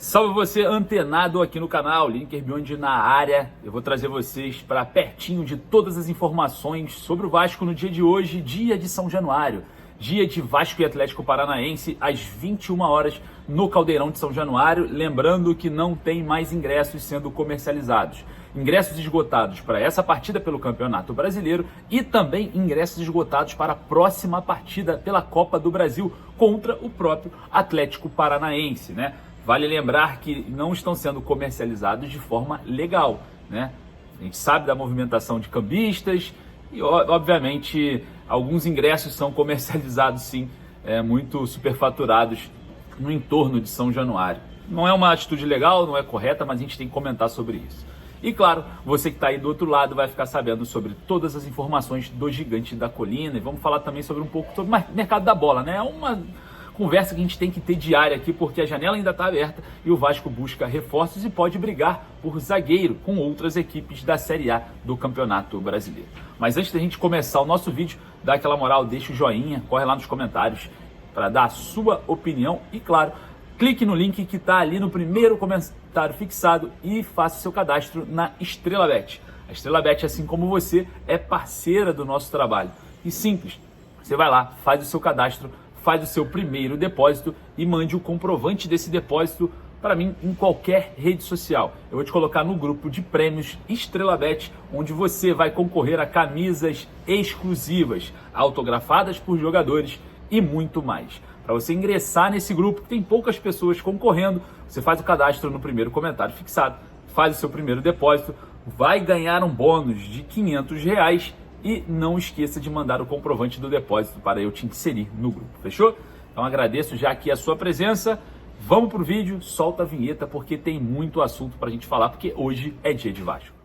Salve você antenado aqui no canal, Lineker Beyond na área. Eu vou trazer vocês para pertinho de todas as informações sobre o Vasco no dia de hoje, dia de São Januário. Dia de Vasco e Atlético Paranaense às 21 horas no Caldeirão de São Januário. Lembrando que não tem mais ingressos sendo comercializados. Ingressos esgotados para essa partida pelo Campeonato Brasileiro e também ingressos esgotados para a próxima partida pela Copa do Brasil contra o próprio Atlético Paranaense, né? Vale lembrar que não estão sendo comercializados de forma legal, né? A gente sabe da movimentação de cambistas e, obviamente, alguns ingressos são comercializados, sim, muito superfaturados no entorno de São Januário. Não é uma atitude legal, não é correta, mas a gente tem que comentar sobre isso. E, claro, você que está aí do outro lado vai ficar sabendo sobre todas as informações do Gigante da Colina e vamos falar também sobre um pouco sobre o mercado da bola, né? É uma conversa que a gente tem que ter diária aqui, porque a janela ainda está aberta e o Vasco busca reforços e pode brigar por zagueiro com outras equipes da Série A do Campeonato Brasileiro. Mas antes da gente começar o nosso vídeo, dá aquela moral, deixa o joinha, corre lá nos comentários para dar a sua opinião e, claro, clique no link que está ali no primeiro comentário fixado e faça o seu cadastro na Estrela Bet. A Estrela Bet, assim como você, é parceira do nosso trabalho. E simples, você vai lá, faz o seu cadastro, faz o seu primeiro depósito e mande o comprovante desse depósito para mim em qualquer rede social. Eu vou te colocar no grupo de prêmios Estrela Bet, onde você vai concorrer a camisas exclusivas, autografadas por jogadores e muito mais. Para você ingressar nesse grupo, tem poucas pessoas concorrendo, você faz o cadastro no primeiro comentário fixado, faz o seu primeiro depósito, vai ganhar um bônus de R$500 e não esqueça de mandar o comprovante do depósito para eu te inserir no grupo, fechou? Então agradeço já aqui a sua presença, vamos pro vídeo, solta a vinheta porque tem muito assunto para a gente falar, porque hoje é dia de Vasco.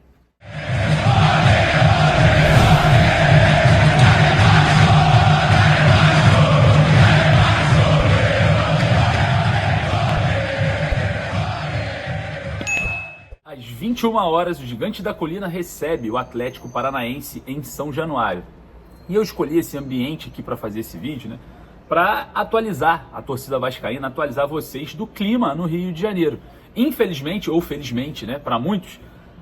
Às 21 horas, o Gigante da Colina recebe o Atlético Paranaense em São Januário. E eu escolhi esse ambiente aqui para fazer esse vídeo, né, para atualizar a torcida vascaína, atualizar vocês do clima no Rio de Janeiro. Infelizmente, ou felizmente, né, para muitos,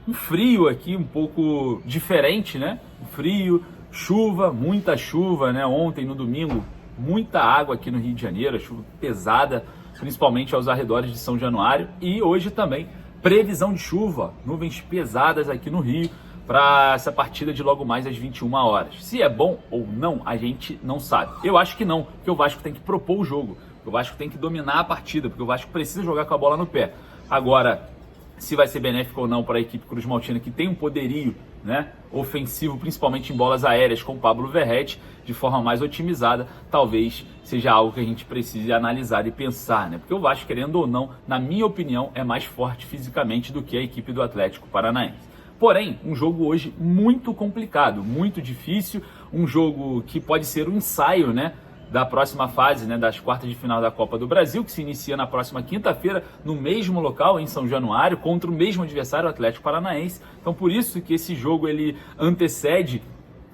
um frio aqui um pouco diferente, né? Frio, chuva, muita chuva, né? Ontem, no domingo, muita água aqui no Rio de Janeiro, chuva pesada, principalmente aos arredores de São Januário. E hoje também previsão de chuva, nuvens pesadas aqui no Rio para essa partida de logo mais às 21 horas. Se é bom ou não, a gente não sabe. Eu acho que não, porque o Vasco tem que propor o jogo, porque o Vasco tem que dominar a partida, porque o Vasco precisa jogar com a bola no pé. Agora, se vai ser benéfico ou não para a equipe Cruz Maltina, que tem um poderio, né, ofensivo, principalmente em bolas aéreas com o Pablo Verratti, de forma mais otimizada, talvez seja algo que a gente precise analisar e pensar, né? Porque o Vasco, querendo ou não, na minha opinião, é mais forte fisicamente do que a equipe do Atlético Paranaense. Porém, um jogo hoje muito complicado, muito difícil, um jogo que pode ser um ensaio, né, da próxima fase, né, das quartas de final da Copa do Brasil, que se inicia na próxima quinta-feira, no mesmo local, em São Januário, contra o mesmo adversário, o Atlético Paranaense. Então, por isso que esse jogo ele antecede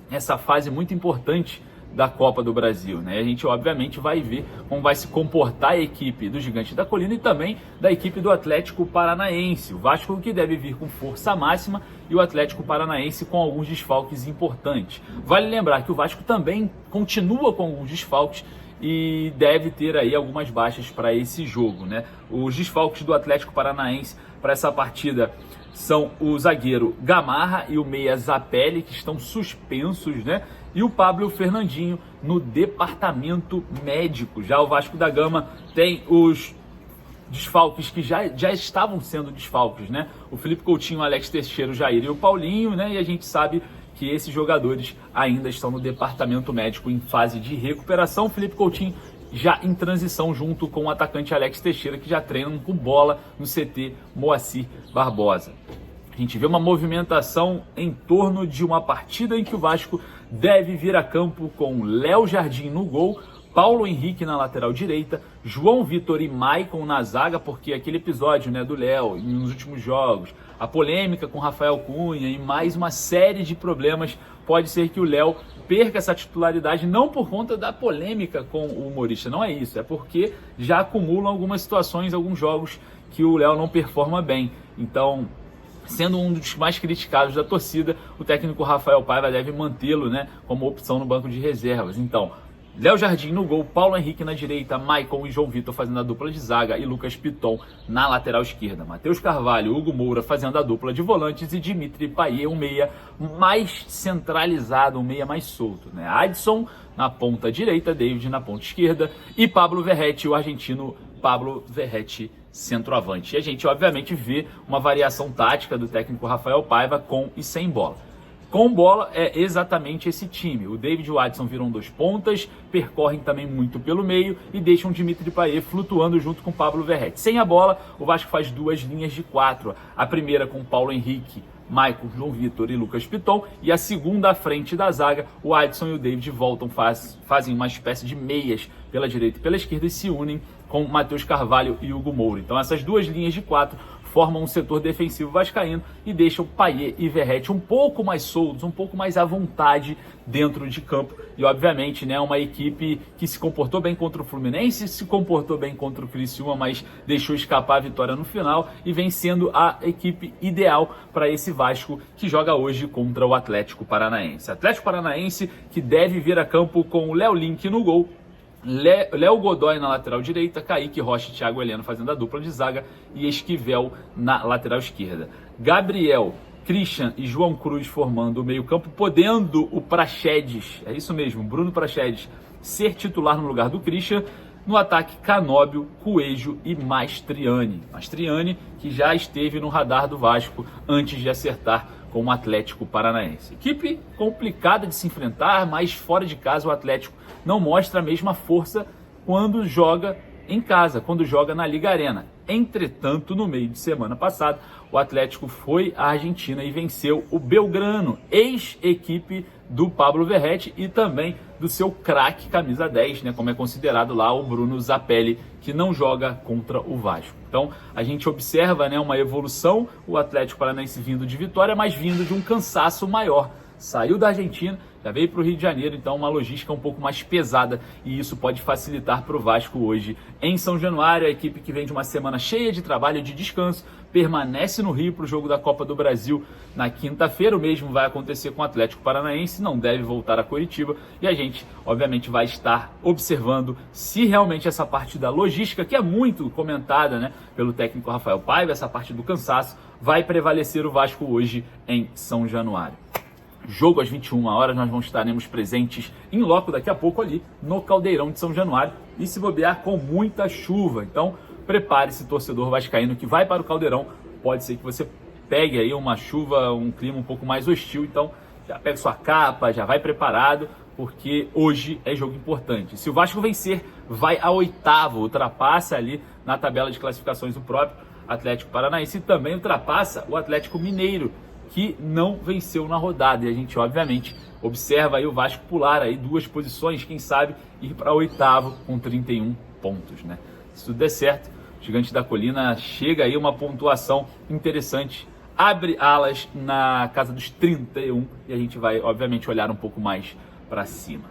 essa fase muito importante da Copa do Brasil, né? A gente, obviamente, vai ver como vai se comportar a equipe do Gigante da Colina e também da equipe do Atlético Paranaense. O Vasco que deve vir com força máxima e o Atlético Paranaense com alguns desfalques importantes. Vale lembrar que o Vasco também continua com alguns desfalques e deve ter aí algumas baixas para esse jogo, né? Os desfalques do Atlético Paranaense para essa partida são o zagueiro Gamarra e o meia Zapelli, que estão suspensos, né? E o Pablo Fernandinho no departamento médico. Já o Vasco da Gama tem os desfalques que já estavam sendo desfalques, né? O Felipe Coutinho, o Alex Teixeira, o Jair e o Paulinho, né? E a gente sabe que esses jogadores ainda estão no departamento médico em fase de recuperação. O Felipe Coutinho já em transição junto com o atacante Alex Teixeira, que já treinam com bola no CT Moacir Barbosa. A gente vê uma movimentação em torno de uma partida em que o Vasco deve vir a campo com Léo Jardim no gol, Paulo Henrique na lateral direita, João Vitor e Maicon na zaga, porque aquele episódio, né, do Léo nos últimos jogos, a polêmica com Rafael Cunha e mais uma série de problemas, pode ser que o Léo perca essa titularidade, não por conta da polêmica com o humorista, não é isso, é porque já acumulam algumas situações, alguns jogos que o Léo não performa bem. Então, sendo um dos mais criticados da torcida, o técnico Rafael Paiva deve mantê-lo, né, como opção no banco de reservas. Então, Léo Jardim no gol, Paulo Henrique na direita, Maicon e João Vitor fazendo a dupla de zaga e Lucas Piton na lateral esquerda. Matheus Carvalho, Hugo Moura fazendo a dupla de volantes e Dimitri Payet, um meia mais centralizado, um meia mais solto, né? Adson na ponta direita, David na ponta esquerda e Pablo Verratti, o argentino Pablo Verratti, centroavante. E a gente obviamente vê uma variação tática do técnico Rafael Paiva com e sem bola. Com bola é exatamente esse time. O David e o Adson viram 2 pontas, percorrem também muito pelo meio e deixam o Dimitri Payet flutuando junto com o Pablo Verratti. Sem a bola, o Vasco faz 2 linhas de 4. A primeira com Paulo Henrique, Maicon, João Vitor e Lucas Piton. E a segunda à frente da zaga, o Adson e o David voltam, fazem uma espécie de meias pela direita e pela esquerda e se unem com Matheus Carvalho e Hugo Moura. Então essas 2 linhas de 4 formam um setor defensivo vascaíno e deixam Payet e Verratti um pouco mais soltos, um pouco mais à vontade dentro de campo. E obviamente, né, uma equipe que se comportou bem contra o Fluminense, se comportou bem contra o Criciúma, mas deixou escapar a vitória no final e vem sendo a equipe ideal para esse Vasco que joga hoje contra o Atlético Paranaense. Atlético Paranaense que deve vir a campo com o Léo Link no gol, Léo Godoy na lateral direita, Kaique Rocha e Thiago Heleno fazendo a dupla de zaga e Esquivel na lateral esquerda. Gabriel, Christian e João Cruz formando o meio campo, podendo o Praxedes, é isso mesmo, Bruno Praxedes, ser titular no lugar do Christian. No ataque, Canóbio, Coelho e Mastriani. Mastriani que já esteve no radar do Vasco antes de acertar com o Atlético Paranaense. Equipe complicada de se enfrentar, mas fora de casa o Atlético não mostra a mesma força quando joga em casa, quando joga na Liga Arena. Entretanto, no meio de semana passado, o Atlético foi à Argentina e venceu o Belgrano, ex-equipe do Pablo Verratti e também do seu craque camisa 10, né, como é considerado lá o Bruno Zapelli, que não joga contra o Vasco. Então, a gente observa, né, uma evolução, o Atlético Paranaense vindo de vitória, mas vindo de um cansaço maior. Saiu da Argentina, já veio para o Rio de Janeiro, então uma logística um pouco mais pesada e isso pode facilitar para o Vasco hoje em São Januário. A equipe que vem de uma semana cheia de trabalho, de descanso, permanece no Rio para o jogo da Copa do Brasil na quinta-feira. O mesmo vai acontecer com o Atlético Paranaense, não deve voltar a Curitiba e a gente obviamente vai estar observando se realmente essa parte da logística, que é muito comentada, né, pelo técnico Rafael Paiva, essa parte do cansaço, vai prevalecer o Vasco hoje em São Januário. Jogo às 21 horas, nós estaremos presentes em loco daqui a pouco ali no Caldeirão de São Januário e se bobear com muita chuva. Então prepare-se, torcedor vascaíno que vai para o Caldeirão, pode ser que você pegue aí uma chuva, um clima um pouco mais hostil, então já pega sua capa, já vai preparado, porque hoje é jogo importante. Se o Vasco vencer, vai a 8º, ultrapassa ali na tabela de classificações o próprio Atlético Paranaense e também ultrapassa o Atlético Mineiro, que não venceu na rodada. E a gente, obviamente, observa aí o Vasco pular aí 2 posições, quem sabe ir para 8º com 31 pontos, né? Se tudo der certo, o Gigante da Colina chega aí uma pontuação interessante, abre alas na casa dos 31 e a gente vai, obviamente, olhar um pouco mais para cima.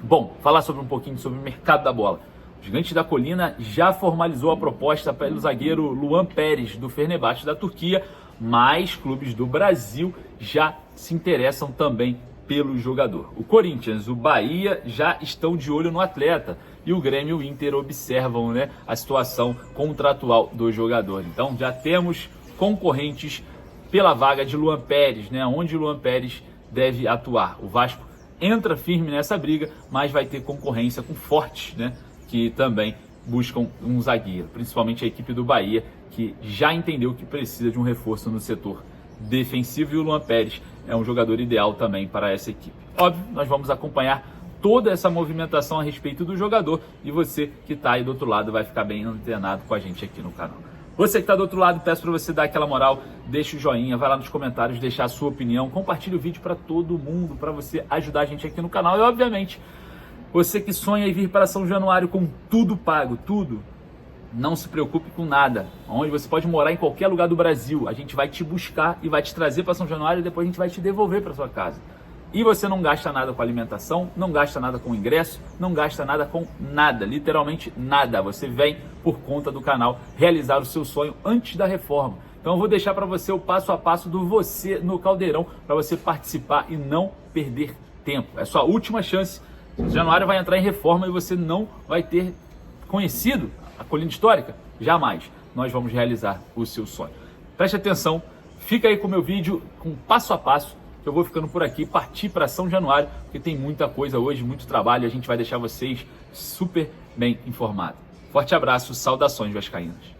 Bom, falar um pouquinho sobre o mercado da bola. O Gigante da Colina já formalizou a proposta pelo zagueiro Luan Pérez, do Fenerbahçe da Turquia. Mais clubes do Brasil já se interessam também pelo jogador. O Corinthians, o Bahia já estão de olho no atleta e o Grêmio e o Inter observam, né, a situação contratual do jogador. Então já temos concorrentes pela vaga de Luan Pérez, né, onde o Luan Pérez deve atuar. O Vasco entra firme nessa briga, mas vai ter concorrência com fortes, né, que também buscam um zagueiro, principalmente a equipe do Bahia, que já entendeu que precisa de um reforço no setor defensivo e o Luan Pérez é um jogador ideal também para essa equipe. Óbvio, nós vamos acompanhar toda essa movimentação a respeito do jogador e você que está aí do outro lado vai ficar bem antenado com a gente aqui no canal. Você que está do outro lado, peço para você dar aquela moral, deixa o joinha, vai lá nos comentários, deixar a sua opinião, compartilha o vídeo para todo mundo, para você ajudar a gente aqui no canal e, obviamente, você que sonha em vir para São Januário com tudo pago, tudo, não se preocupe com nada. Onde você pode morar em qualquer lugar do Brasil, a gente vai te buscar e vai te trazer para São Januário e depois a gente vai te devolver para sua casa. E você não gasta nada com alimentação, não gasta nada com ingresso, não gasta nada com nada, literalmente nada. Você vem por conta do canal realizar o seu sonho antes da reforma. Então eu vou deixar para você o passo a passo do Você no Caldeirão, para você participar e não perder tempo. É sua última chance. Em januário vai entrar em reforma e você não vai ter conhecido a colina histórica? Jamais. Nós vamos realizar o seu sonho. Preste atenção, fica aí com o meu vídeo com passo a passo. Eu vou ficando por aqui, partir para São Januário, porque tem muita coisa hoje, muito trabalho, e a gente vai deixar vocês super bem informados. Forte abraço, saudações vascaínas.